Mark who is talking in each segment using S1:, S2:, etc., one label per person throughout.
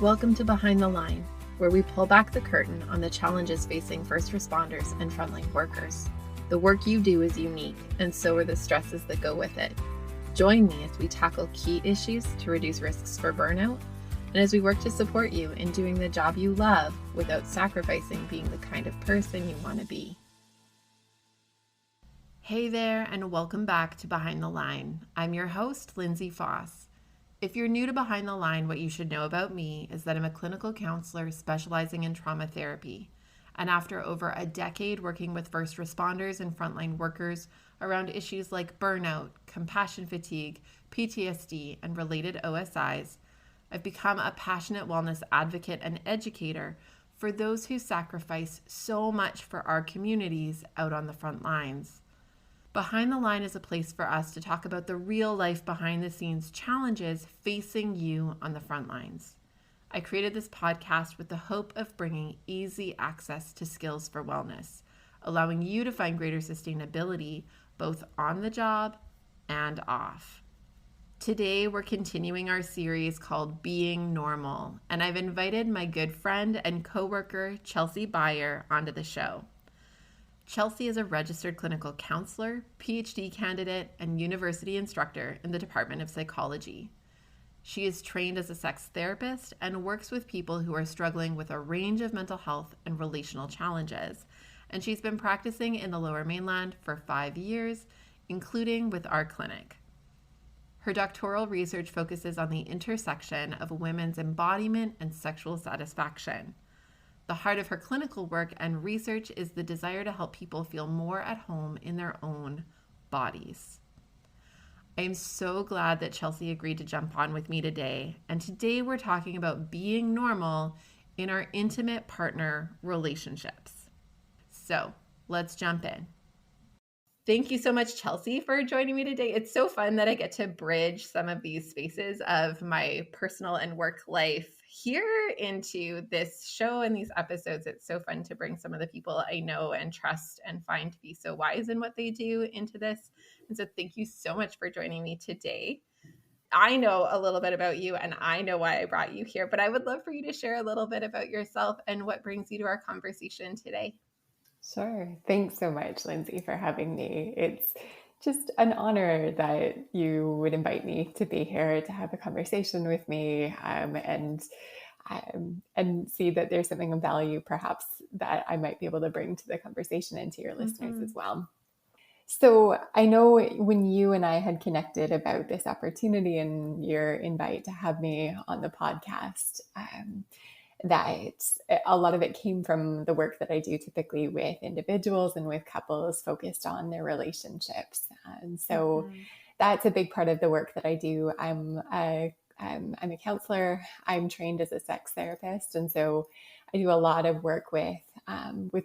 S1: Welcome to Behind the Line, where we pull back the curtain on the challenges facing first responders and frontline workers. The work you do is unique, and so are the stresses that go with it. Join me as we tackle key issues to reduce risks for burnout, and as we work to support you in doing the job you love without sacrificing being the kind of person you want to be. Hey there, and welcome back to Behind the Line. I'm your host, Lindsay Faas. If you're new to Behind the Line, what you should know about me is that I'm a clinical counselor specializing in trauma therapy. And after over a decade working with first responders and frontline workers around issues like burnout, compassion fatigue, PTSD, and related OSIs, I've become a passionate wellness advocate and educator for those who sacrifice so much for our communities out on the front lines. Behind the Line is a place for us to talk about the real life behind the scenes challenges facing you on the front lines. I created this podcast with the hope of bringing easy access to skills for wellness, allowing you to find greater sustainability both on the job and off. Today, we're continuing our series called Being Normal, and I've invited my good friend and coworker, Chelsea Beyer, onto the show. Chelsea is a registered clinical counselor, PhD candidate, and university instructor in the Department of Psychology. She is trained as a sex therapist and works with people who are struggling with a range of mental health and relational challenges. And she's been practicing in the Lower Mainland for 5 years, including with our clinic. Her doctoral research focuses on the intersection of women's embodiment and sexual satisfaction. The heart of her clinical work and research is the desire to help people feel more at home in their own bodies. I am so glad that Chelsea agreed to jump on with me today. And today we're talking about being normal in our intimate partner relationships. So let's jump in. Thank you so much, Chelsea, for joining me today. It's so fun that I get to bridge some of these spaces of my personal and work life here into this show and these episodes. It's so fun to bring some of the people I know and trust and find to be so wise in what they do into this. And so thank you so much for joining me today. I know a little bit about you and I know why I brought you here, but I would love for you to share a little bit about yourself and what brings you to our conversation today.
S2: Sure. Thanks so much, Lindsay, for having me. It's just an honor that you would invite me to be here to have a conversation with me and see that there's something of value perhaps that I might be able to bring to the conversation and to your listeners as well. So I know when you and I had connected about this opportunity and your invite to have me on the podcast, that a lot of it came from the work that I do typically with individuals and with couples focused on their relationships. And so that's a big part of the work that I do. I'm a counselor. I'm trained as a sex therapist. And so I do a lot of work with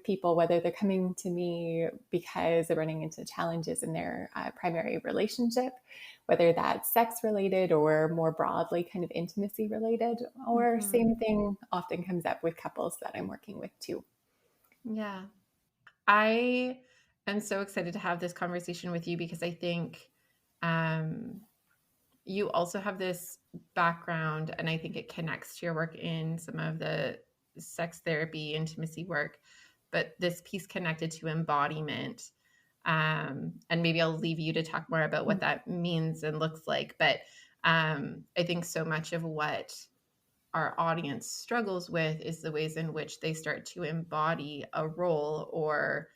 S2: people, whether they're coming to me because they're running into challenges in their primary relationship, whether that's sex related or more broadly kind of intimacy related, or same thing often comes up with couples that I'm working with too.
S1: Yeah. I am so excited to have this conversation with you because I think you also have this background, and I think it connects to your work in some of the sex therapy, intimacy work, but this piece connected to embodiment. And maybe I'll leave you to talk more about what that means and looks like. But I think so much of what our audience struggles with is the ways in which they start to embody a role or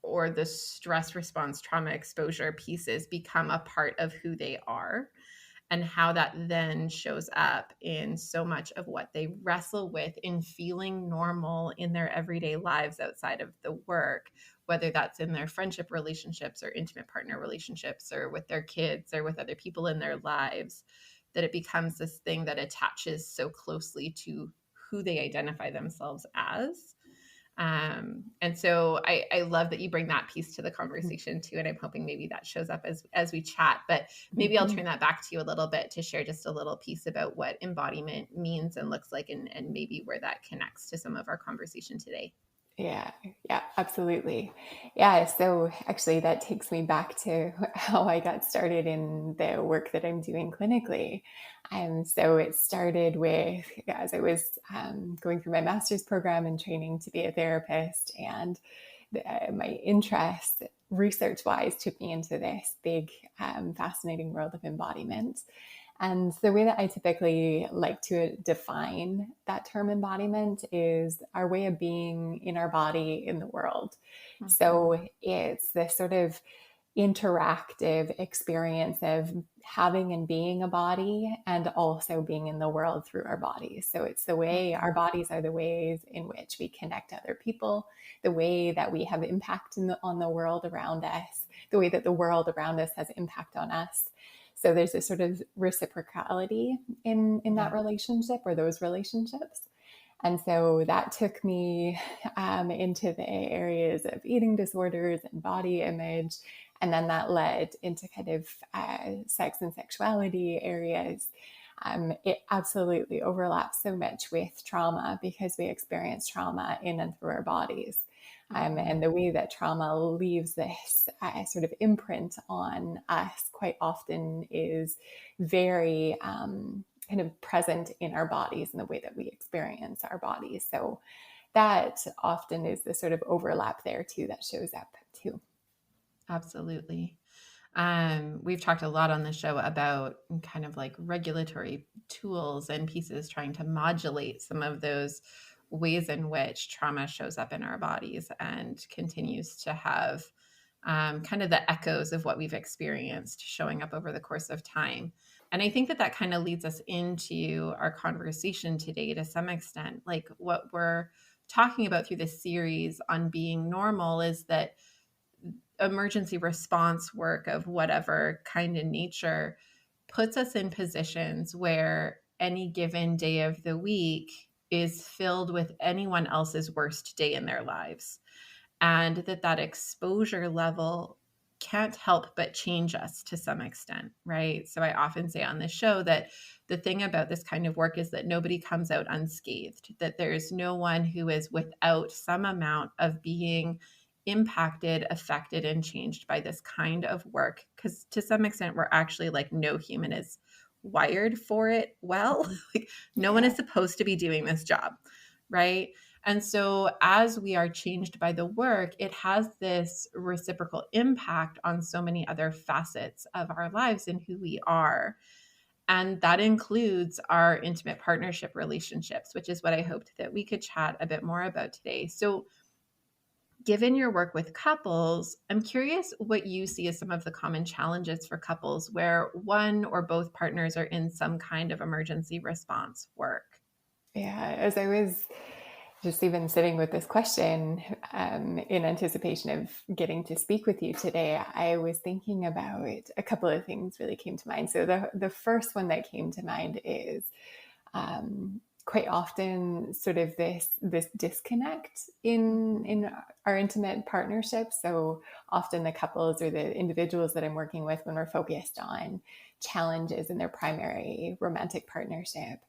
S1: the stress response, trauma exposure pieces become a part of who they are, and how that then shows up in so much of what they wrestle with in feeling normal in their everyday lives outside of the work, whether that's in their friendship relationships or intimate partner relationships or with their kids or with other people in their lives, that it becomes this thing that attaches so closely to who they identify themselves as. And so I love that you bring that piece to the conversation too. And I'm hoping maybe that shows up as we chat, but maybe I'll turn that back to you a little bit to share just a little piece about what embodiment means and looks like, and maybe where that connects to some of our conversation today.
S2: Yeah, yeah, absolutely. Yeah, so actually that takes me back to how I got started in the work that I'm doing clinically. And so it started with, as I was going through my master's program and training to be a therapist, and my interest research wise took me into this big, fascinating world of embodiment. And the way that I typically like to define that term embodiment is our way of being in our body in the world.
S1: Mhm.
S2: So it's this sort of interactive experience of having and being a body and also being in the world through our bodies. So it's the way our
S1: Mhm.
S2: bodies are the ways in which we connect to other people, the way that we have impact on the world around us, the way that the world around us has impact on us. So there's a sort of reciprocality in that
S1: Yeah.
S2: relationship or those relationships. And so that took me into the areas of eating disorders and body image. And then that led into kind of sex and sexuality areas. It absolutely overlaps so much with trauma because we experience trauma in and through our bodies.
S1: Mhm.
S2: And the way that trauma leaves this sort of imprint on us quite often is very kind of present in our bodies and the way that we experience our bodies. So that often is the sort of overlap there too that shows up too.
S1: Absolutely. We've talked a lot on the show about kind of like regulatory tools and pieces trying to modulate some of those ways in which trauma shows up in our bodies and continues to have kind of the echoes of what we've experienced showing up over the course of time. And I think that that kind of leads us into our conversation today to some extent. Like what we're talking about through this series on being normal is that emergency response work of whatever kind of nature puts us in positions where any given day of the week is filled with anyone else's worst day in their lives, and that that exposure level can't help but change us to some extent, right? So I often say on this show that the thing about this kind of work is that nobody comes out unscathed, that there's no one who is without some amount of being impacted, affected, and changed by this kind of work. Because to some extent, we're actually like no human is wired for it well. Like no one
S2: Yeah.
S1: is supposed to be doing this job, right? And so, as we are changed by the work, it has this reciprocal impact on so many other facets of our lives and who we are. And that includes our intimate partnership relationships, which is what I hoped that we could chat a bit more about today. So, given your work with couples, I'm curious what you see as some of the common challenges for couples where one or both partners are in some kind of emergency response work.
S2: Yeah. As I was just even sitting with this question in anticipation of getting to speak with you today, I was thinking about a couple of things really came to mind. So the first one that came to mind is quite often sort of this disconnect in our intimate partnerships. So often the couples or the individuals that I'm working with, when we're focused on challenges in their primary romantic partnership,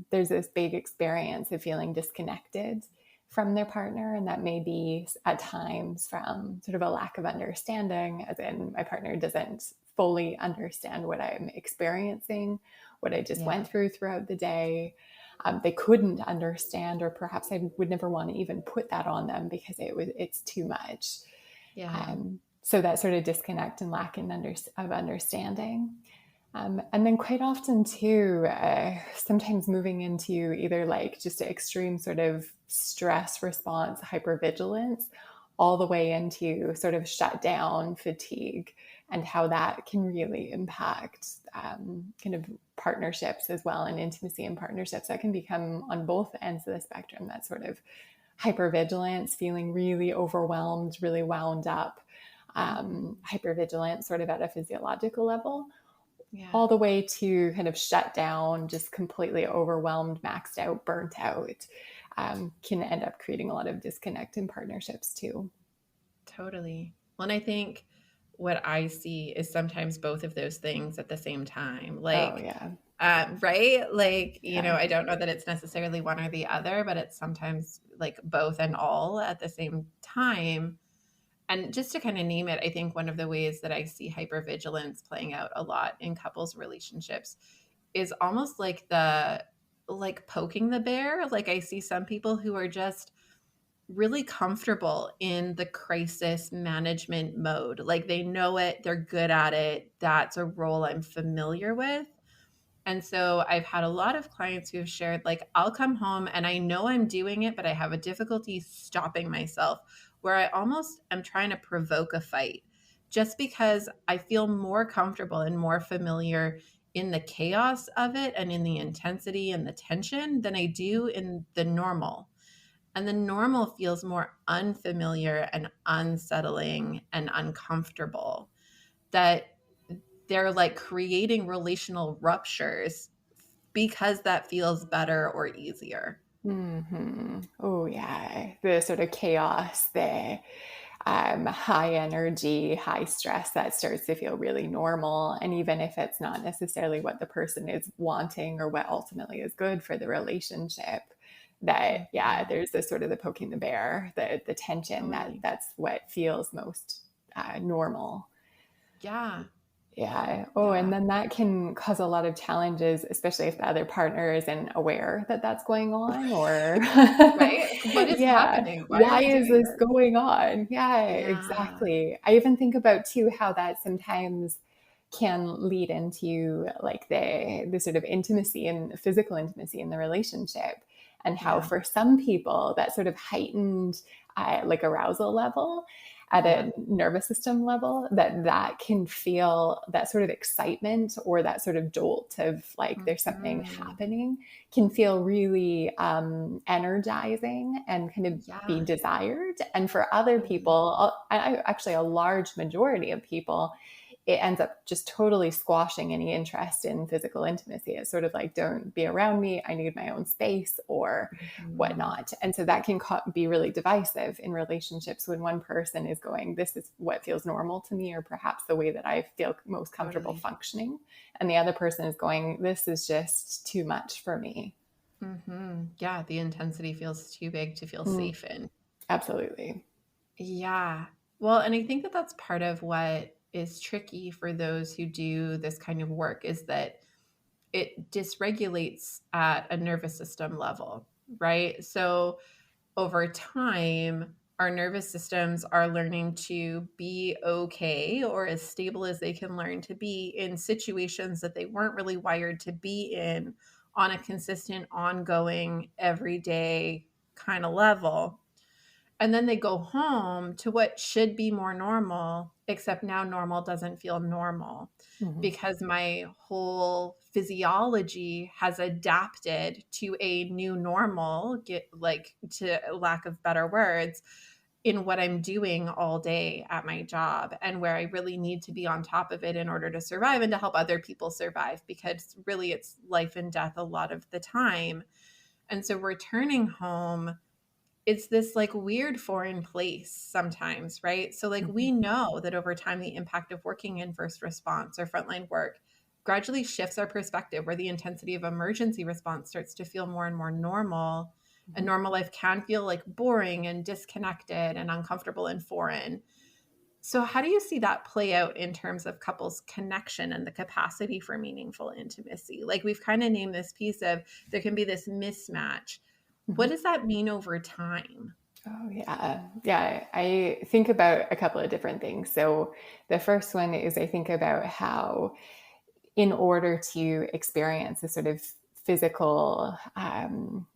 S2: there's this big experience of feeling disconnected from their partner. And that may be at times from sort of a lack of understanding, as in my partner doesn't fully understand what I'm experiencing, what I just
S1: Yeah.
S2: went through throughout the day. They couldn't understand, or perhaps I would never want to even put that on them because it's too much.
S1: Yeah.
S2: So that sort of disconnect and lack of understanding. And then quite often too, sometimes moving into either like just an extreme sort of stress response, hypervigilance, all the way into sort of shut down fatigue, and how that can really impact kind of partnerships as well, and intimacy in partnerships. That can become on both ends of the spectrum, that sort of hypervigilance, feeling really overwhelmed, really wound up,
S1: Mhm.
S2: hypervigilance sort of at a physiological level,
S1: Yeah.
S2: all the way to kind of shut down, just completely overwhelmed, maxed out, burnt out, can end up creating a lot of disconnect in partnerships too.
S1: Totally. Well, and I think what I see is sometimes both of those things at the same time.
S2: Oh,
S1: Like,
S2: yeah.
S1: Right? Like,
S2: Yeah.
S1: I don't know that it's necessarily one or the other, but it's sometimes like both and all at the same time. And just to kind of name it, I think one of the ways that I see hypervigilance playing out a lot in couples relationships is almost like poking the bear. Like I see some people who are just really comfortable in the crisis management mode. Like they know it, they're good at it. That's a role I'm familiar with. And so I've had a lot of clients who have shared, like, I'll come home and I know I'm doing it, but I have a difficulty stopping myself, where I almost am trying to provoke a fight just because I feel more comfortable and more familiar in the chaos of it and in the intensity and the tension than I do in the normal. And the normal feels more unfamiliar and unsettling and uncomfortable. That they're like creating relational ruptures because that feels better or easier.
S2: Oh, yeah. The sort of chaos, the high energy, high stress that starts to feel really normal. And even if it's not necessarily what the person is wanting or what ultimately is good for the relationship, that, yeah,
S1: Mhm.
S2: there's this sort of the poking the bear, the tension
S1: Totally.
S2: that's what feels most normal.
S1: Yeah.
S2: Yeah. Oh, and
S1: Yeah.
S2: then that can cause a lot of challenges, especially if the other partner isn't aware that that's going on, or
S1: Right? Like, what is
S2: yeah,
S1: happening? Why are
S2: why
S1: we
S2: is
S1: doing
S2: this
S1: this?
S2: going on? Yeah,
S1: Yeah.
S2: exactly. I even think about too how that sometimes can lead into like the sort of intimacy and physical intimacy in the relationship, and how
S1: Yeah.
S2: for some people that sort of heightened like arousal level at
S1: Yeah.
S2: a nervous system level, that can feel that sort of excitement or that sort of jolt of like there's something
S1: Mhm.
S2: happening, can feel really energizing and kind of be
S1: Yeah.
S2: desired. And for other
S1: Totally.
S2: people, actually a large majority of people, it ends up just totally squashing any interest in physical intimacy. It's sort of like, don't be around me. I need my own space or
S1: Mhm.
S2: whatnot. And so that can be really divisive in relationships when one person is going, this is what feels normal to me, or perhaps the way that I feel most comfortable
S1: Totally.
S2: functioning. And the other person is going, this is just too much for me.
S1: Yeah. The intensity feels too big to feel
S2: Mm,
S1: safe in.
S2: absolutely.
S1: Yeah. Well, and I think that that's part of what is tricky for those who do this kind of work is that it dysregulates at a nervous system level, right? So over time, our nervous systems are learning to be okay or as stable as they can learn to be in situations that they weren't really wired to be in on a consistent, ongoing, everyday kind of level. And then they go home to what should be more normal, except now normal doesn't feel normal
S2: Mhm.
S1: because my whole physiology has adapted to a new normal, get like to lack of better words, in what I'm doing all day at my job and where I really need to be on top of it in order to survive and to help other people survive because really it's life and death a lot of the time. And so returning home, it's this like weird foreign place sometimes, right? So, like,
S2: Mhm.
S1: we know that over time, the impact of working in first response or frontline work gradually shifts our perspective where the intensity of emergency response starts to feel more and more normal. And
S2: Mhm.
S1: normal life can feel like boring and disconnected and uncomfortable and foreign. So, how do you see that play out in terms of couples' connection and the capacity for meaningful intimacy? Like, we've kind of named this piece of there can be this mismatch. What
S2: Mhm.
S1: does that mean over time?
S2: Oh, yeah. Yeah. I think about a couple of different things. So, the first one is I think about how, in order to experience a sort of physical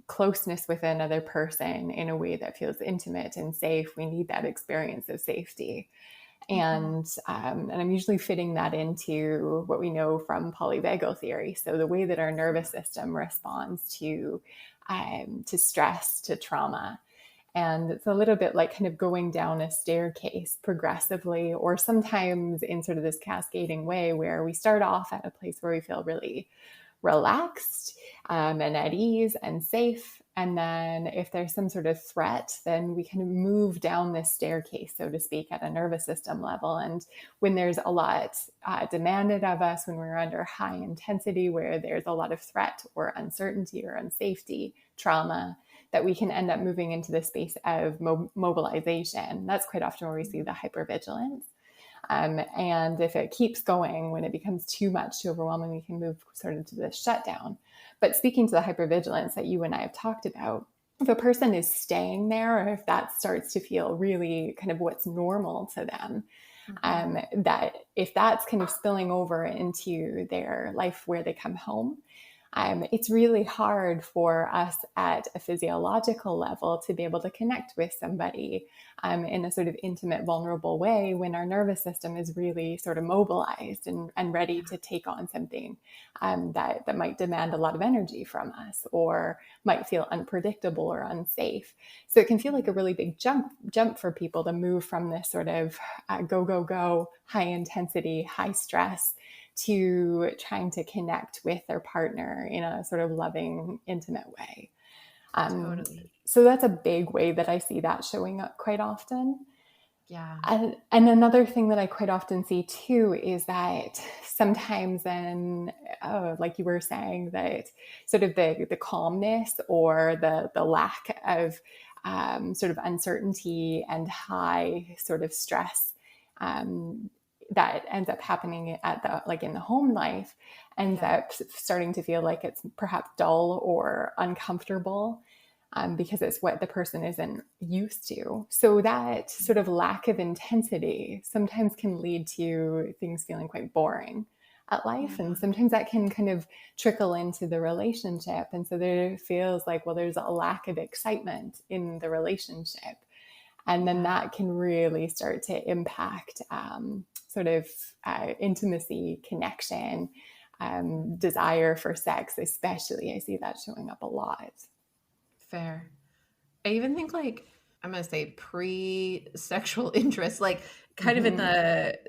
S2: closeness with another person in a way that feels intimate and safe, we need that experience of safety.
S1: Mhm.
S2: And I'm usually fitting that into what we know from polyvagal theory. So the way that our nervous system responds to stress, to trauma. And it's a little bit like kind of going down a staircase progressively, or sometimes in sort of this cascading way where we start off at a place where we feel really relaxed and at ease and safe. And then if there's some sort of threat, then we kind of move down this staircase, so to speak, at a nervous system level. And when there's a lot demanded of us, when we're under high intensity, where there's a lot of threat or uncertainty or unsafety, trauma, that we can end up moving into the space of mobilization. That's quite often where we see the hypervigilance. And if it keeps going, when it becomes too much, too overwhelming, we can move sort of to the shutdown. But speaking to the hypervigilance that you and I have talked about, if a person is staying there, or if that starts to feel really kind of what's normal to them, that if that's kind of spilling over into their life where they come home, it's really hard for us at a physiological level to be able to connect with somebody in a sort of intimate, vulnerable way when our nervous system is really sort of mobilized and ready to take on something that might demand a lot of energy from us, or might feel unpredictable or unsafe. So it can feel like a really big jump for people to move from this sort of go, high intensity, high stress, to trying to connect with their partner in a sort of loving, intimate way.
S1: Totally.
S2: So that's a big way that I see that showing up quite often.
S1: Yeah.
S2: And another thing that I quite often see too is that sometimes then, like you were saying, that sort of the calmness or the lack of sort of uncertainty and high sort of stress that ends up happening at the, like in the home life, ends up starting to feel like it's perhaps dull or uncomfortable. Because it's what the person isn't used to. So that sort of lack of intensity sometimes can lead to things feeling quite boring at life. And sometimes that can kind of trickle into the relationship. And so there feels like, well, there's a lack of excitement in the relationship. And then that can really start to impact sort of intimacy, connection, desire for sex, especially. I see that showing up a lot.
S1: Fair. I even think like I'm gonna say pre-sexual interest, like kind of in the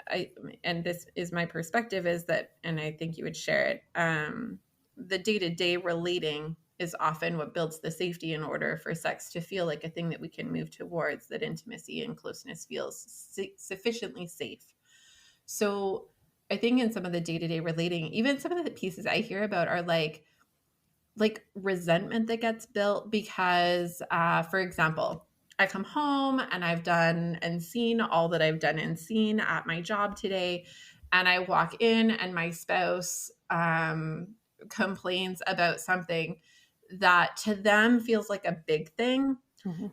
S1: I and this is my perspective is that, and I think you would share it. The day-to-day relating is often what builds the safety in order for sex to feel like a thing that we can move towards, that intimacy and closeness feels sufficiently safe. So I think in some of the day-to-day relating, even some of the pieces I hear about are like resentment that gets built because, for example, I come home and I've done and seen all that I've done and seen at my job today. And I walk in and my spouse complains about something that to them feels like a big thing.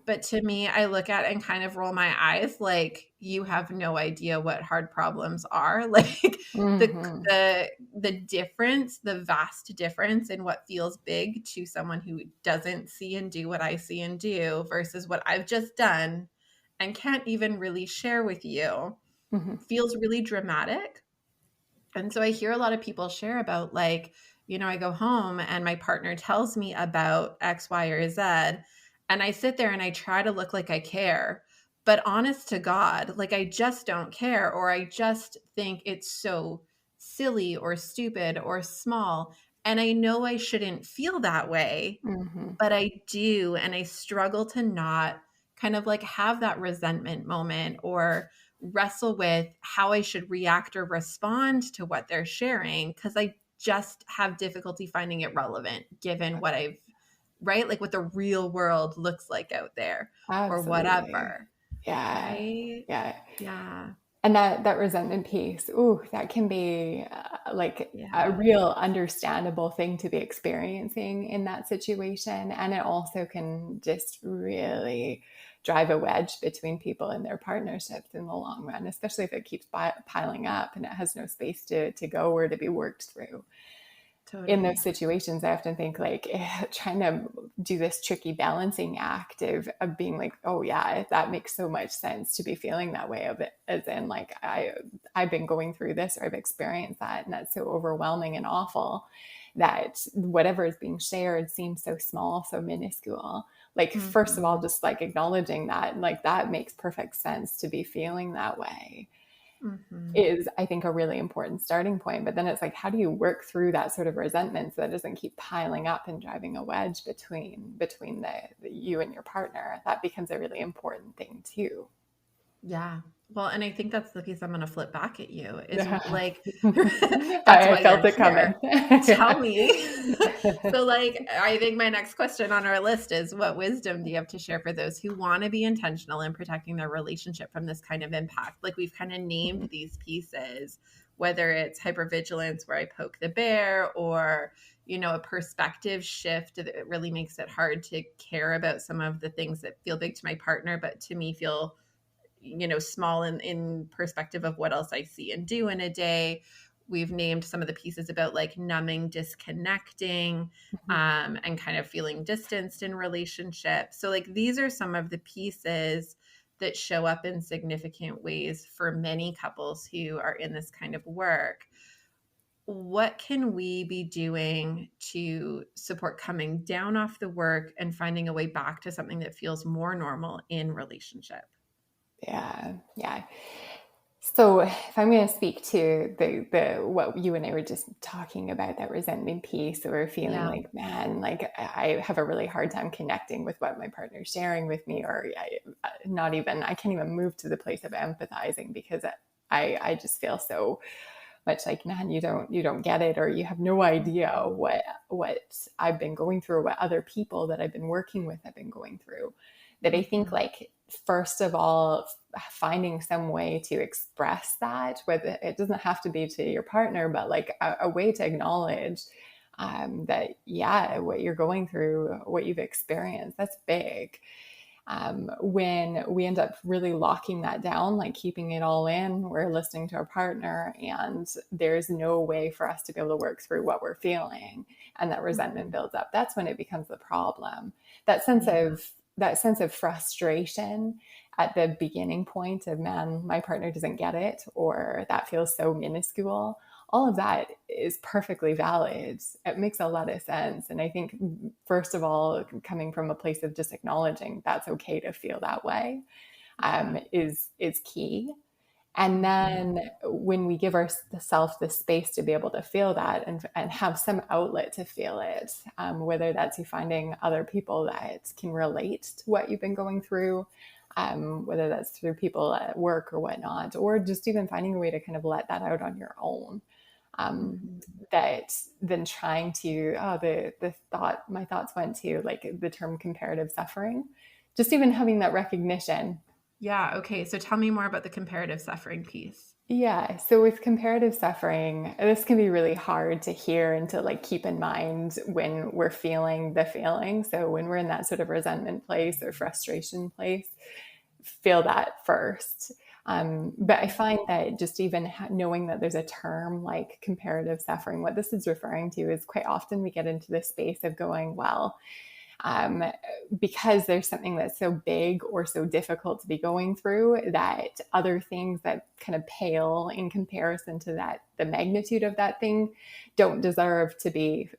S1: But to me, I look at it and kind of roll my eyes like, you have no idea what hard problems are. Like the difference, the vast difference in what feels big to someone who doesn't see and do what I see and do versus what I've just done and can't even really share with you feels really dramatic. And so I hear a lot of people share about like, I go home and my partner tells me about X, Y, or Z. And I sit there and I try to look like I care. But honest to God, like I just don't care, or I just think it's so silly or stupid or small. And I know I shouldn't feel that way, but I do. And I struggle to not kind of like have that resentment moment or wrestle with how I should react or respond to what they're sharing, because I just have difficulty finding it relevant given what I've, right? Like what the real world looks like out there or
S2: Absolutely.
S1: whatever.
S2: Yeah.
S1: Right?
S2: Yeah.
S1: Yeah.
S2: And that resentment piece, ooh, that can be like a
S1: Yeah.
S2: real understandable thing to be experiencing in that situation. And it also can just really drive a wedge between people and their partnerships in the long run, especially if it keeps piling up and it has no space to go or to be worked through. In those
S1: Totally.
S2: situations, I often think like trying to do this tricky balancing act of being like, oh yeah, that makes so much sense to be feeling that way of it, as in like I've been going through this, or I've experienced that, and that's so overwhelming and awful that whatever is being shared seems so small, so minuscule. Like first of all, just like acknowledging that, like that makes perfect sense to be feeling that way.
S1: Mm-hmm.
S2: is, I think, a really important starting point. But then it's like, how do you work through that sort of resentment so that it doesn't keep piling up and driving a wedge between the you and your partner? That becomes a really important thing too.
S1: Yeah. Well, and I think that's the piece I'm going to flip back at you is
S2: Yeah.
S1: like, that's why
S2: Felt
S1: you're
S2: it coming.
S1: here. Tell me. So, like, I think my next question on our list is what wisdom do you have to share for those who want to be intentional in protecting their relationship from this kind of impact? Like, we've kind of named these pieces, whether it's hypervigilance, where I poke the bear, or, a perspective shift that really makes it hard to care about some of the things that feel big to my partner, but to me feel small in perspective of what else I see and do in a day. We've named some of the pieces about like numbing, disconnecting, and kind of feeling distanced in relationships. So like these are some of the pieces that show up in significant ways for many couples who are in this kind of work. What can we be doing to support coming down off the work and finding a way back to something that feels more normal in relationship?
S2: Yeah, yeah. So if I'm going to speak to the what you and I were just talking about, that resentment piece, or feeling
S1: Yeah.
S2: like, man, like I have a really hard time connecting with what my partner's sharing with me, or I can't even move to the place of empathizing because I just feel so much like, man, you don't get it, or you have no idea what I've been going through, or what other people that I've been working with have been going through. That I think,
S1: Mhm.
S2: like, first of all, finding some way to express that, whether it doesn't have to be to your partner, but like a way to acknowledge that, yeah, what you're going through, what you've experienced, that's big. When we end up really locking that down, like keeping it all in, we're listening to our partner, and there's no way for us to be able to work through what we're feeling, and that resentment
S1: Mhm.
S2: builds up. That's when it becomes the problem. That sense
S1: Yeah.
S2: of that sense of frustration at the beginning point of, man, my partner doesn't get it, or that feels so minuscule. All of that is perfectly valid. It makes a lot of sense. And I think, first of all, coming from a place of just acknowledging that's okay to feel that way,
S1: Yeah.
S2: is key. And
S1: Mhm.
S2: then when we give ourselves the space to be able to feel that, and have some outlet to feel it, whether that's you finding other people that can relate to what you've been going through, whether that's through people at work or whatnot, or just even finding a way to kind of let that out on your own. Um,
S1: Mhm.
S2: that then trying to, my thoughts went to like the term comparative suffering, just even having that recognition.
S1: Yeah. Okay. So tell me more about the comparative suffering piece.
S2: Yeah. So with comparative suffering, this can be really hard to hear and to like keep in mind when we're feeling the feeling. So when we're in that sort of resentment place or frustration place, feel that first. But I find that just even knowing that there's a term like comparative suffering, what this is referring to is, quite often we get into this space of going, well, um, because there's something that's so big or so difficult to be going through, that other things that kind of pale in comparison to that, the magnitude of that thing, don't deserve to be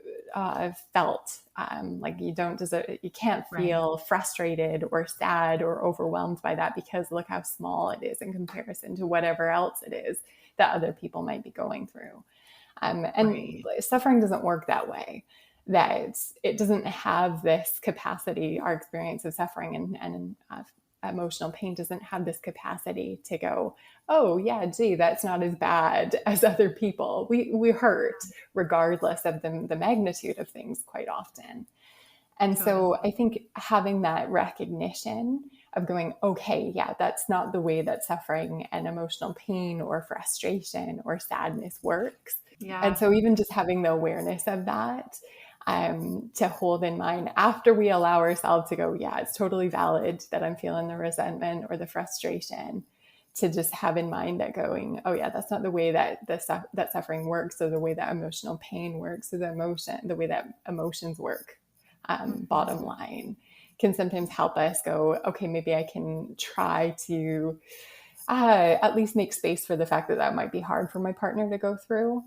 S2: felt. Like you don't deserve, you can't
S1: Right.
S2: feel frustrated or sad or overwhelmed by that, because look how small it is in comparison to whatever else it is that other people might be going through. And
S1: Right.
S2: suffering doesn't work that way. That it doesn't have this capacity. Our experience of suffering and emotional pain doesn't have this capacity to go, oh yeah, gee, that's not as bad as other people. We hurt regardless of the magnitude of things quite often. And so
S1: Totally.
S2: I think having that recognition of going, okay, yeah, that's not the way that suffering and emotional pain or frustration or sadness works. And
S1: Yeah.
S2: so even just having the awareness of that, to hold in mind after we allow ourselves to go, yeah, it's totally valid that I'm feeling the resentment or the frustration, to just have in mind that going, oh yeah, that's not the way that that suffering works, or the way that emotional pain works, or the way that emotions work. Bottom
S1: Mhm.
S2: line can sometimes help us go, okay, maybe I can try to at least make space for the fact that that might be hard for my partner to go through.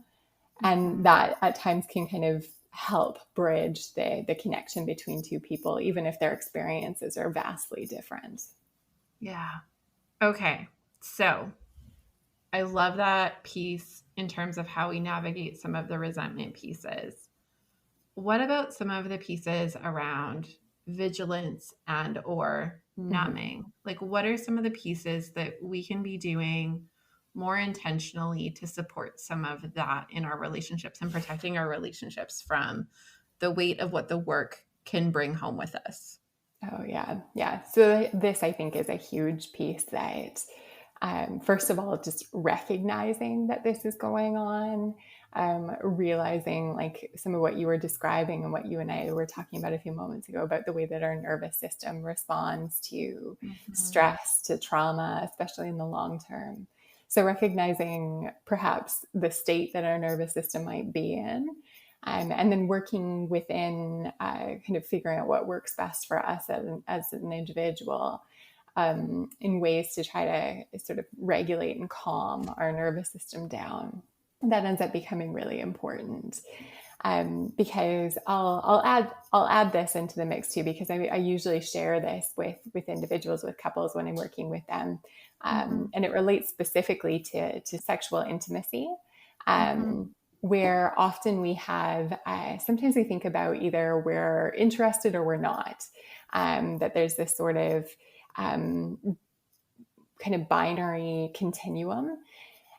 S2: And
S1: Mhm.
S2: that at times can kind of help bridge the connection between two people, even if their experiences are vastly different.
S1: Yeah. Okay. So I love that piece in terms of how we navigate some of the resentment pieces. What about some of the pieces around vigilance and or
S2: Mhm.
S1: numbing? Like what are some of the pieces that we can be doing more intentionally to support some of that in our relationships and protecting our relationships from the weight of what the work can bring home with us?
S2: Oh, yeah. Yeah. So this, I think, is a huge piece that, first of all, just recognizing that this is going on, realizing like some of what you were describing and what you and I were talking about a few moments ago about the way that our nervous system responds to
S1: Mhm.
S2: stress, to trauma, especially in the long term. So recognizing perhaps the state that our nervous system might be in, and then working within kind of figuring out what works best for us as an individual, in ways to try to sort of regulate and calm our nervous system down. That ends up becoming really important, because I'll add this into the mix too, because I usually share this with individuals, with couples when I'm working with them,
S1: Mhm.
S2: and it relates specifically to sexual intimacy.
S1: Mhm.
S2: Um, where often we have, sometimes we think about either we're interested or we're not, that there's this sort of um, kind of binary continuum.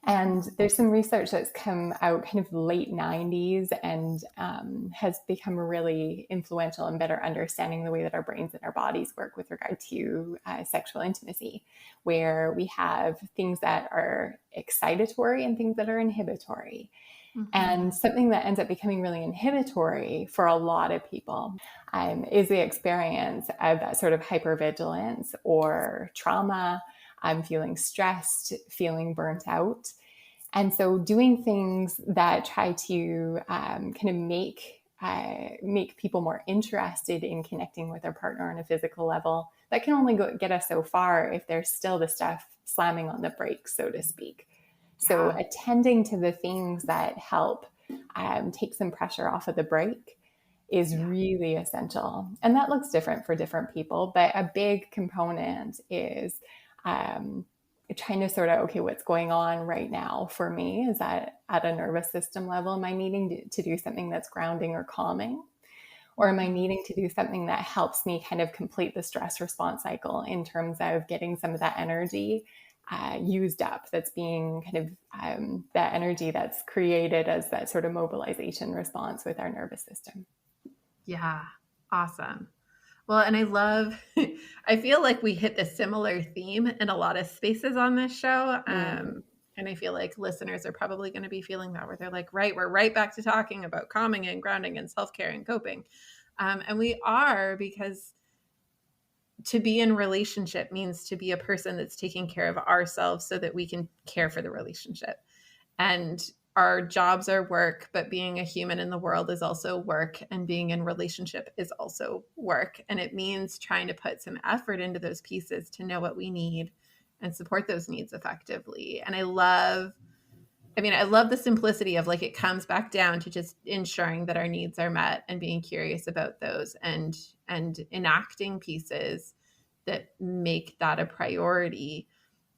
S2: And
S1: Mhm.
S2: there's some research that's come out kind of late 90s, and has become really influential in better understanding the way that our brains and our bodies work with regard to sexual intimacy, where we have things that are excitatory and things that are inhibitory. And
S1: Mhm.
S2: something that ends up becoming really inhibitory for a lot of people, is the experience of that sort of hypervigilance or trauma. I'm feeling stressed, feeling burnt out. And so doing things that try to kind of make people more interested in connecting with their partner on a physical level, that can only get us so far if there's still the stuff slamming on the brakes, so to speak. So
S1: Yeah.
S2: attending to the things that help take some pressure off of the brake is
S1: Yeah.
S2: really essential. And that looks different for different people, but a big component is um, trying to sort out, okay, what's going on right now for me? Is that at a nervous system level? Am I needing to do something that's grounding or calming? Or am I
S1: Mhm.
S2: needing to do something that helps me kind of complete the stress response cycle in terms of getting some of that energy used up, that's being kind of that energy that's created as that sort of mobilization response with our nervous system?
S1: Yeah. Awesome. Well, and I love, I feel like we hit a similar theme in a lot of spaces on this show.
S2: Mm.
S1: And I feel like listeners are probably going to be feeling that where they're like, right, we're right back to talking about calming and grounding and self care and coping. And we are because to be in relationship means to be a person that's taking care of ourselves so that we can care for the relationship. And our jobs are work, but being a human in the world is also work, and being in relationship is also work. And it means trying to put some effort into those pieces to know what we need and support those needs effectively. And I love the simplicity of like it comes back down to just ensuring that our needs are met and being curious about those and enacting pieces that make that a priority.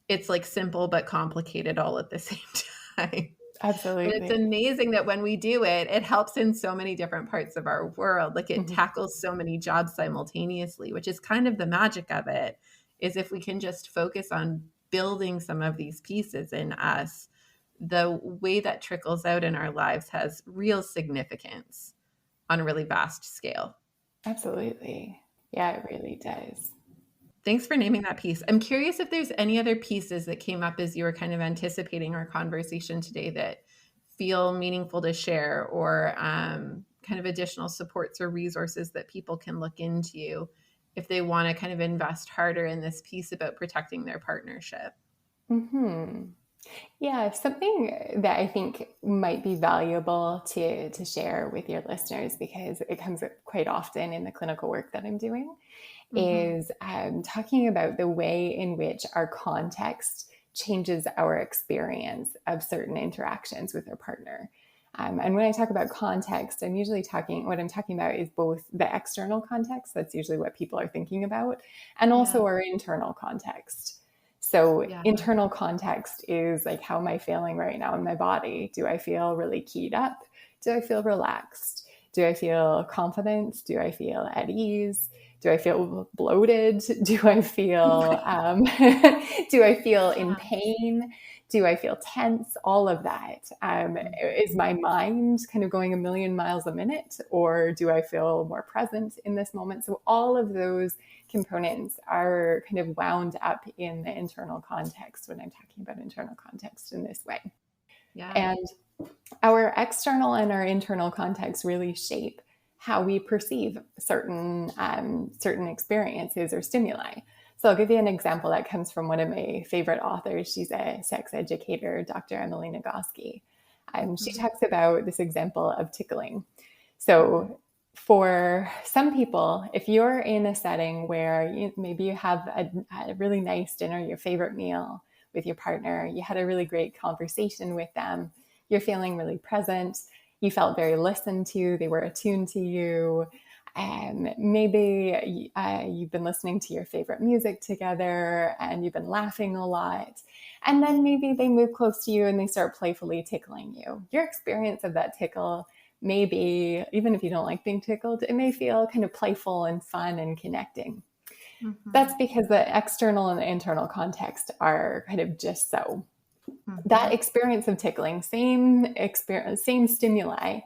S1: It's like simple but complicated all at the same time. But it's
S2: Absolutely.
S1: amazing that when we do it, it helps in so many different parts of our world. Like it
S2: Mhm.
S1: tackles so many jobs simultaneously, which is kind of the magic of it, is if we can just focus on building some of these pieces in us, the way that trickles out in our lives has real significance on a really vast scale.
S2: Absolutely. Yeah, it really does.
S1: Thanks for naming that piece. I'm curious if there's any other pieces that came up as you were kind of anticipating our conversation today that feel meaningful to share, or kind of additional supports or resources that people can look into if they want to kind of invest harder in this piece about protecting their partnership.
S2: Hmm. Yeah, something that I think might be valuable to share with your listeners, because it comes up quite often in the clinical work that I'm doing,
S1: Mm-hmm.
S2: is talking about the way in which our context changes our experience of certain interactions with our partner. And when I talk about context, what I'm talking about is both the external context, that's usually what people are thinking about, and
S1: Yeah.
S2: also our internal context. So
S1: Yeah.
S2: internal context is like, how am I feeling right now in my body? Do I feel really keyed up? Do I feel relaxed? Do I feel confident? Do I feel at ease? Do I feel bloated? Do I feel do I feel in
S1: Yeah.
S2: pain? Do I feel tense? All of that. Is my mind kind of going a million miles a minute, or do I feel more present in this moment? So all of those components are kind of wound up in the internal context when I'm talking about internal context in this way.
S1: Yeah.
S2: And our external and our internal context really shape how we perceive certain experiences or stimuli. So I'll give you an example that comes from one of my favorite authors. She's a sex educator, Dr. Emily Nagoski. She
S1: Mm-hmm.
S2: talks about this example of tickling.
S1: Mm-hmm.
S2: So for some people, if you're in a setting where maybe you have a really nice dinner, your favorite meal with your partner, you had a really great conversation with them, you're feeling really present, you felt very listened to, they were attuned to you, maybe you've been listening to your favorite music together and you've been laughing a lot. And then maybe they move close to you and they start playfully tickling you. Your experience of that tickle, maybe, even if you don't like being tickled, it may feel kind of playful and fun and connecting.
S1: Mm-hmm.
S2: That's because the external and the internal context are kind of just so.
S1: Mm-hmm.
S2: That experience of tickling, same experience, same stimuli,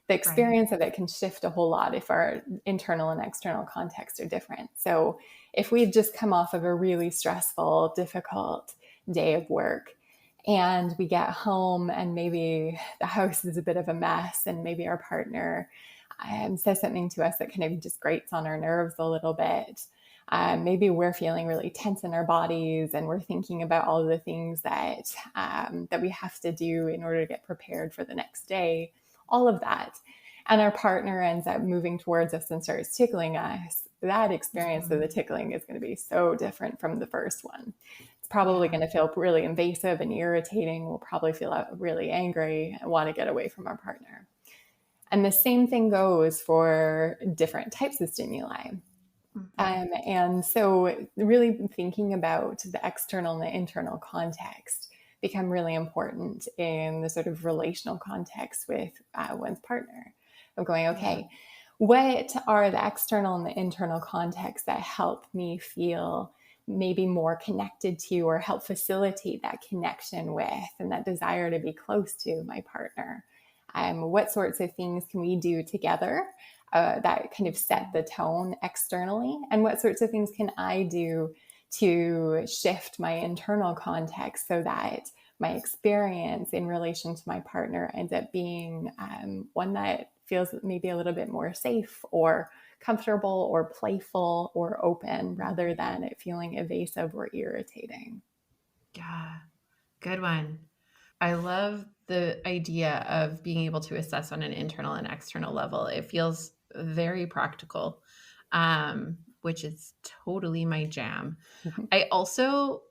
S2: the
S1: Right.
S2: experience of it can shift a whole lot if our internal and external contexts are different. So if we've just come off of a really stressful, difficult day of work, and we get home and maybe the house is a bit of a mess, and maybe our partner says something to us that kind of just grates on our nerves a little bit. Maybe we're feeling really tense in our bodies, and we're thinking about all of the things that we have to do in order to get prepared for the next day. All of that, and our partner ends up moving towards us and starts tickling us. That experience of
S1: Mm-hmm.
S2: the tickling is going to be so different from the first one. It's probably
S1: Yeah.
S2: going to feel really invasive and irritating. We'll probably feel really angry and want to get away from our partner. And the same thing goes for different types of stimuli.
S1: Mm-hmm.
S2: And so really thinking about the external and the internal context become really important in the sort of relational context with one's partner, of going,
S1: Yeah.
S2: okay, what are the external and the internal contexts that help me feel maybe more connected to, or help facilitate that connection with and that desire to be close to my partner? What sorts of things can we do together that kind of set the tone externally? And what sorts of things can I do to shift my internal context so that my experience in relation to my partner ends up being one that feels maybe a little bit more safe or comfortable or playful or open, rather than it feeling evasive or irritating.
S1: Yeah. Good one. I love the idea of being able to assess on an internal and external level. It feels very practical, which is totally my jam. I also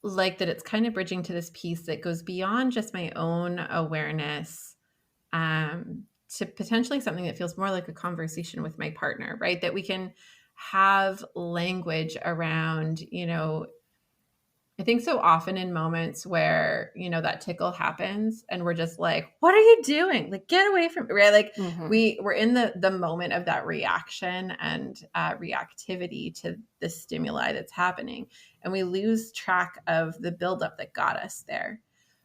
S1: like that it's kind of bridging to this piece that goes beyond just my own awareness, to potentially something that feels more like a conversation with my partner, right? That we can have language around, I think so often in moments where, that tickle happens and we're just like, what are you doing? Like, get away from me, right? Like
S2: Mm-hmm.
S1: we're in the moment of that reaction and reactivity to the stimuli that's happening. And we lose track of the buildup that got us there.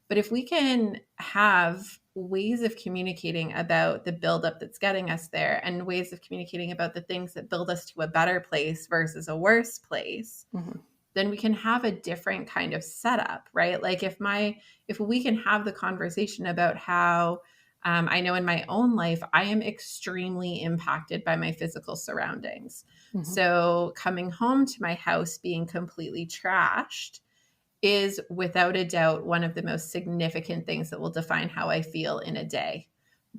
S1: But if we can have ways of communicating about the buildup that's getting us there, and ways of communicating about the things that build us to a better place versus a worse place,
S2: Mm-hmm.
S1: then we can have a different kind of setup, right? Like if we can have the conversation about how, I know in my own life, I am extremely impacted by my physical surroundings.
S2: Mm-hmm.
S1: So coming home to my house being completely trashed is without a doubt one of the most significant things that will define how I feel in a day,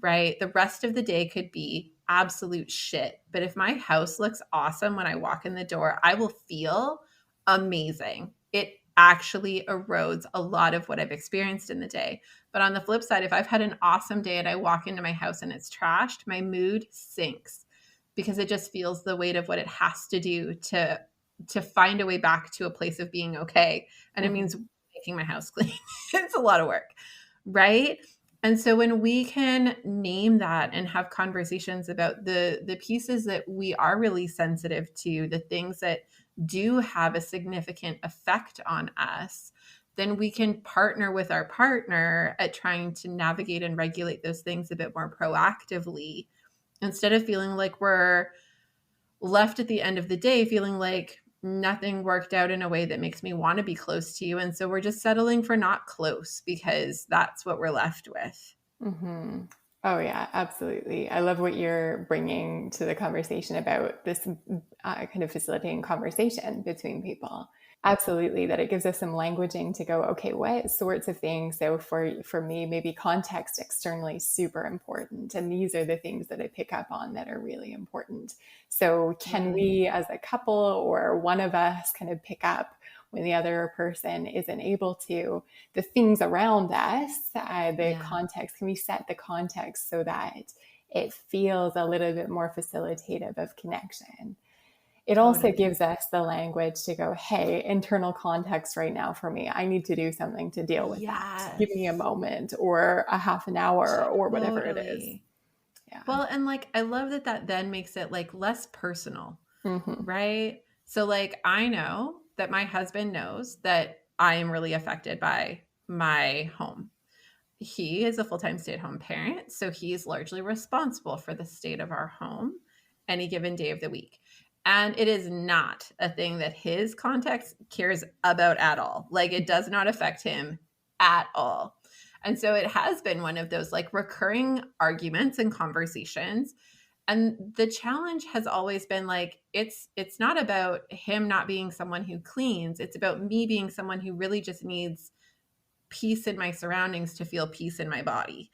S1: right? The rest of the day could be absolute shit. But if my house looks awesome when I walk in the door, I will feel amazing. It actually erodes a lot of what I've experienced in the day. But on the flip side, if I've had an awesome day and I walk into my house and it's trashed, my mood sinks because it just feels the weight of what it has to do to to find a way back to a place of being okay. And it means making my house clean. It's a lot of work, right? And so when we can name that and have conversations about the pieces that we are really sensitive to, the things that do have a significant effect on us, then we can partner with our partner at trying to navigate and regulate those things a bit more proactively, instead of feeling like we're left at the end of the day feeling like nothing worked out in a way that makes me want to be close to you. And so we're just settling for not close because that's what we're left with.
S2: Mm-hmm. Oh, yeah, absolutely. I love what you're bringing to the conversation about this kind of facilitating conversation between people. Absolutely, that it gives us some languaging to go, okay, what sorts of things? So for me, maybe context externally is super important. And these are the things that I pick up on that are really important. So can we as a couple or one of us kind of pick up when the other person isn't able to, the things around us, the context, can we set the context so that it feels a little bit more facilitative of connection? It also gives us the language to go, hey, internal context right now for me. I need to do something to deal with that. Give me a moment or a half an hour or whatever it is.
S1: Yeah. Well, and like, I love that then makes it like less personal, right? So like, I know that my husband knows that I am really affected by my home. He is a full-time stay-at-home parent, so he's largely responsible for the state of our home any given day of the week. And it is not a thing that his context cares about at all. Like, it does not affect him at all. And so it has been one of those like recurring arguments and conversations. And the challenge has always been like, it's not about him not being someone who cleans. It's about me being someone who really just needs peace in my surroundings to feel peace in my body.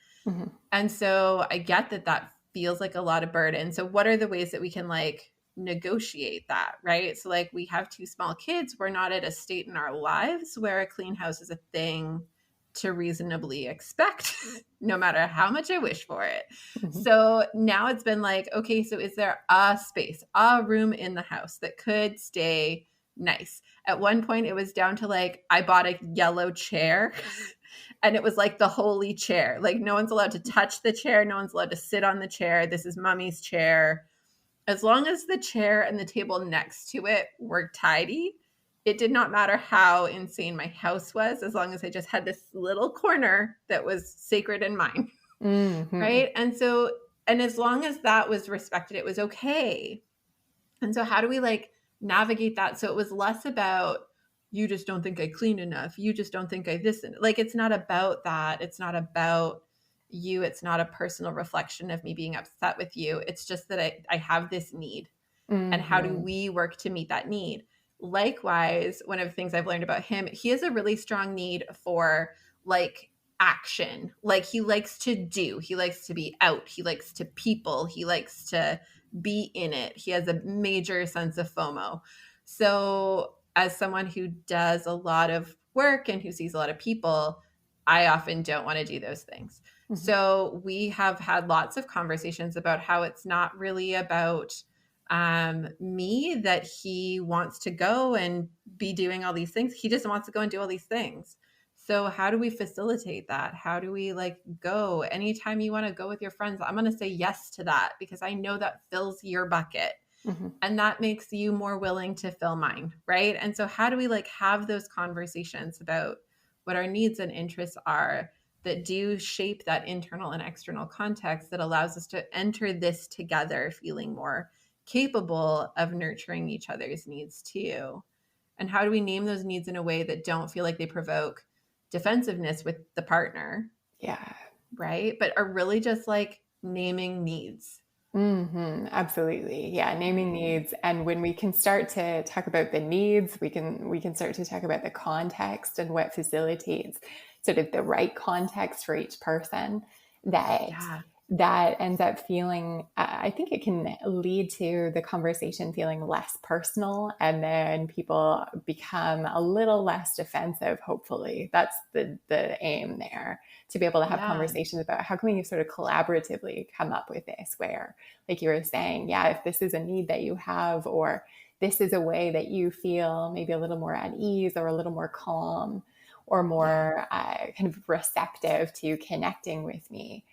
S1: And so I get that feels like a lot of burden. So what are the ways that we can like negotiate that, right? So like, we have 2 small kids. We're not at a state in our lives where a clean house is a thing to reasonably expect, no matter how much I wish for it. So now it's been like, okay, so is there a space, a room in the house that could stay nice? At one point it was down to like, I bought a yellow chair and it was like the holy chair. Like, no one's allowed to touch the chair. No one's allowed to sit on the chair. This is mommy's chair. As long as the chair and the table next to it were tidy, it did not matter how insane my house was, as long as I just had this little corner that was sacred and mine. Right? And so, and as long as that was respected, it was okay. And so how do we like navigate that? So it was less about, you just don't think I clean enough. You just don't think I this. Like, it's not about that. It's not about you. It's not a personal reflection of me being upset with you. It's just that I have this need. And how do we work to meet that need? Likewise, one of the things I've learned about him, he has a really strong need for like action. Like, he likes to do, he likes to be out, he likes to people, he likes to be in it. He has a major sense of FOMO. So as someone who does a lot of work and who sees a lot of people, I often don't want to do those things. So we have had lots of conversations about how it's not really about me that he wants to go and be doing all these things. He just wants to go and do all these things. So how do we facilitate that? How do we like go? Anytime you want to go with your friends, I'm going to say yes to that because I know that fills your bucket. And that makes you more willing to fill mine, right? And so how do we like have those conversations about what our needs and interests are that do shape that internal and external context that allows us to enter this together feeling more capable of nurturing each other's needs too? And how do we name those needs in a way that don't feel like they provoke defensiveness with the partner?
S2: Yeah.
S1: Right? But are really just like naming needs.
S2: Absolutely. Yeah. Naming needs. And when we can start to talk about the needs, we can start to talk about the context and what facilitates sort of the right context for each person, that that ends up feeling, I think it can lead to the conversation feeling less personal, and then people become a little less defensive, hopefully. That's the aim there, to be able to have
S1: Yeah.
S2: conversations about how can we sort of collaboratively come up with this where, like you were saying, yeah, if this is a need that you have, or this is a way that you feel maybe a little more at ease or a little more calm or
S1: Yeah.
S2: more kind of receptive to connecting with me,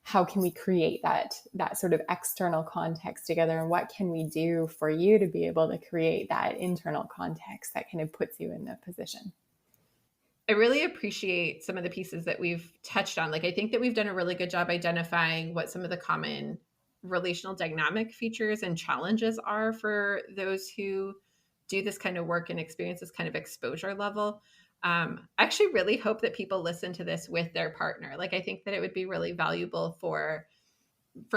S2: how can we create that sort of external context together, and what can we do for you to be able to create that internal context that kind of puts you in the position.
S1: I really appreciate some of the pieces that we've touched on. Like, I think that we've done a really good job identifying what some of the common relational dynamic features and challenges are for those who do this kind of work and experience this kind of exposure level. I actually really hope that people listen to this with their partner. Like, I think that it would be really valuable for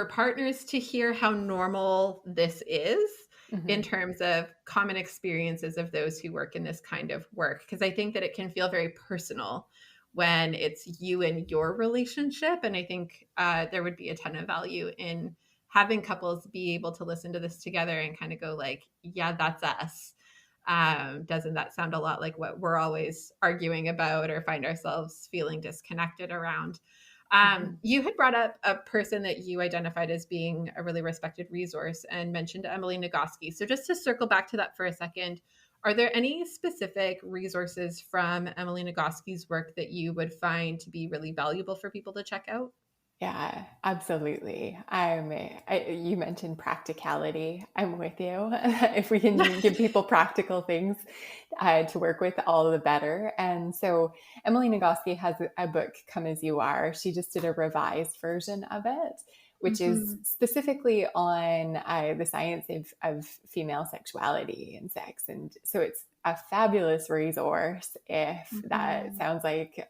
S1: partners to hear how normal this is in
S2: Mm-hmm.
S1: terms of common experiences of those who work in this kind of work. Because I think that it can feel very personal when it's you and your relationship. And I think there would be a ton of value in having couples be able to listen to this together and kind of go like, yeah, that's us. Doesn't that sound a lot like what we're always arguing about or find ourselves feeling disconnected around?
S2: Mm-hmm.
S1: You had brought up a person that you identified as being a really respected resource and mentioned Emily Nagoski. So, just to circle back to that for a second, are there any specific resources from Emily Nagoski's work that you would find to be really valuable for people to check out?
S2: Yeah, absolutely. You mentioned practicality. I'm with you. If we can give people practical things to work with, all the better. And so Emily Nagoski has a book, Come As You Are. She just did a revised version of it, which is
S1: Mhm.
S2: specifically on the science of female sexuality and sex. And so it's a fabulous resource if that
S1: Mhm.
S2: sounds like,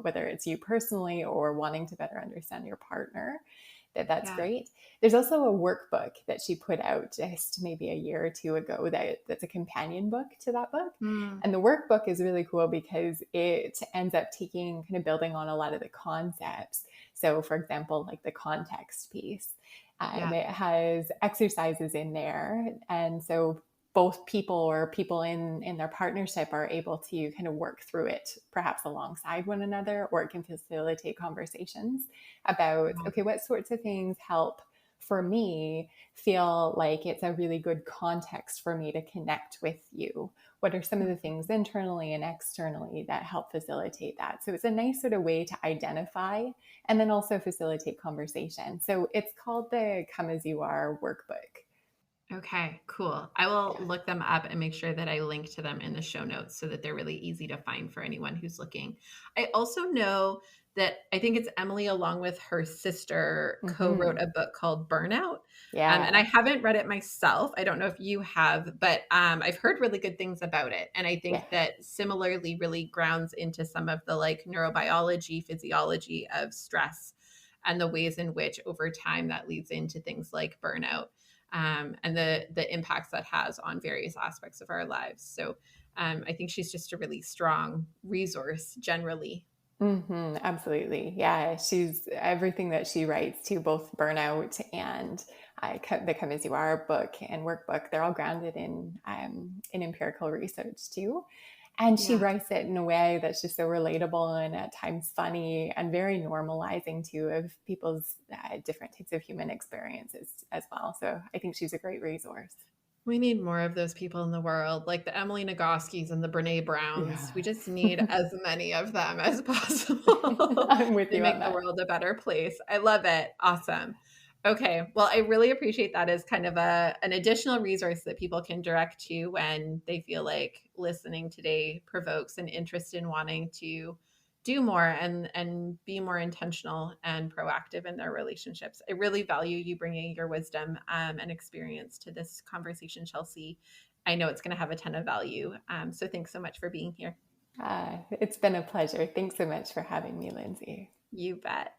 S2: whether it's you personally or wanting to better understand your partner, that's
S1: Yeah.
S2: great. There's also a workbook that she put out just maybe a year or two ago that's a companion book to that book.
S1: Mm.
S2: And the workbook is really cool because it ends up taking kind of building on a lot of the concepts. So, for example, like the context piece,
S1: Yeah.
S2: it has exercises in there. And so both people or people in their partnership are able to kind of work through it perhaps alongside one another, or it can facilitate conversations about, okay, what sorts of things help for me feel like it's a really good context for me to connect with you? What are some of the things internally and externally that help facilitate that? So it's a nice sort of way to identify and then also facilitate conversation. So it's called the Come As You Are workbook.
S1: Okay, cool. I will
S2: Yeah.
S1: look them up and make sure that I link to them in the show notes so that they're really easy to find for anyone who's looking. I also know that I think it's Emily, along with her sister, co wrote
S2: Mm-hmm.
S1: a book called Burnout. And I
S2: Yeah.
S1: haven't read it myself. I don't know if you have, but I've heard really good things about it. And I
S2: Yeah.
S1: think that similarly really grounds into some of the like neurobiology, physiology of stress and the ways in which over time that leads into things like burnout, and the impacts that has on various aspects of our lives. So I think she's just a really strong resource generally.
S2: Absolutely. Yeah. She's everything that she writes to, both Burnout and the Come As You Are book and workbook. They're all grounded in empirical research too. And she
S1: Yeah.
S2: writes it in a way that's just so relatable and at times funny and very normalizing too of people's different types of human experiences as well. So I think she's a great resource.
S1: We need more of those people in the world, like the Emily Nagoskis and the Brene Browns. We
S2: Yeah.
S1: just need as many of them as possible
S2: I'm with
S1: to
S2: you on
S1: make the
S2: that.
S1: world a better place. I love it. Awesome. Okay. Well, I really appreciate that as kind of an additional resource that people can direct to when they feel like listening today provokes an interest in wanting to do more and be more intentional and proactive in their relationships. I really value you bringing your wisdom and experience to this conversation, Chelsea. I know it's going to have a ton of value. So thanks so much for being here.
S2: It's been a pleasure. Thanks so much for having me, Lindsay.
S1: You bet.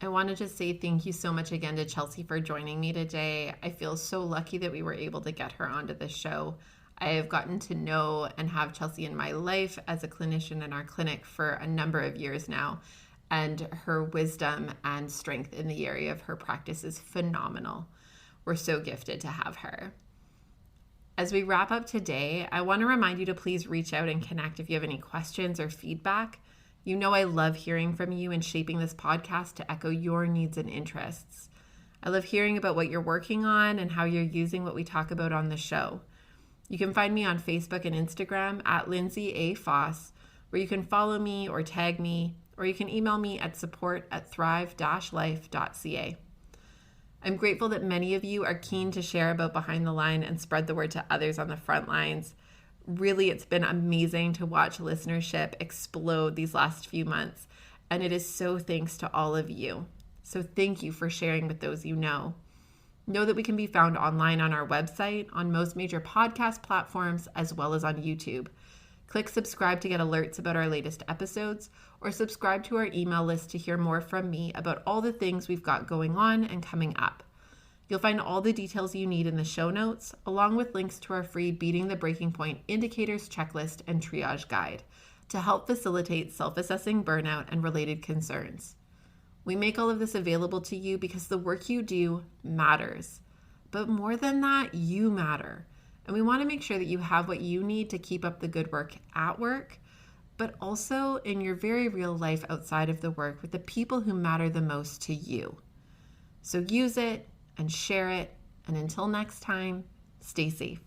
S1: I wanted to say thank you so much again to Chelsea for joining me today. I feel so lucky that we were able to get her onto the show. I have gotten to know and have Chelsea in my life as a clinician in our clinic for a number of years now. and her wisdom and strength in the area of her practice is phenomenal. We're so gifted to have her. As we wrap up today, I want to remind you to please reach out and connect if you have any questions or feedback. You know I love hearing from you and shaping this podcast to echo your needs and interests. I love hearing about what you're working on and how you're using what we talk about on the show. You can find me on Facebook and Instagram at Lindsay A. Faas, where you can follow me or tag me, or you can email me at support@thrive-life.ca. I'm grateful that many of you are keen to share about Behind the Line and spread the word to others on the front lines. Really, it's been amazing to watch listenership explode these last few months, and it is so thanks to all of you. So thank you for sharing with those you know. Know that we can be found online on our website, on most major podcast platforms, as well as on YouTube. Click subscribe to get alerts about our latest episodes, or subscribe to our email list to hear more from me about all the things we've got going on and coming up. You'll find all the details you need in the show notes, along with links to our free Beating the Breaking Point Indicators Checklist and Triage Guide to help facilitate self-assessing burnout and related concerns. We make all of this available to you because the work you do matters. But more than that, you matter. And we want to make sure that you have what you need to keep up the good work at work, but also in your very real life outside of the work with the people who matter the most to you. So use it and share it. And until next time, stay safe.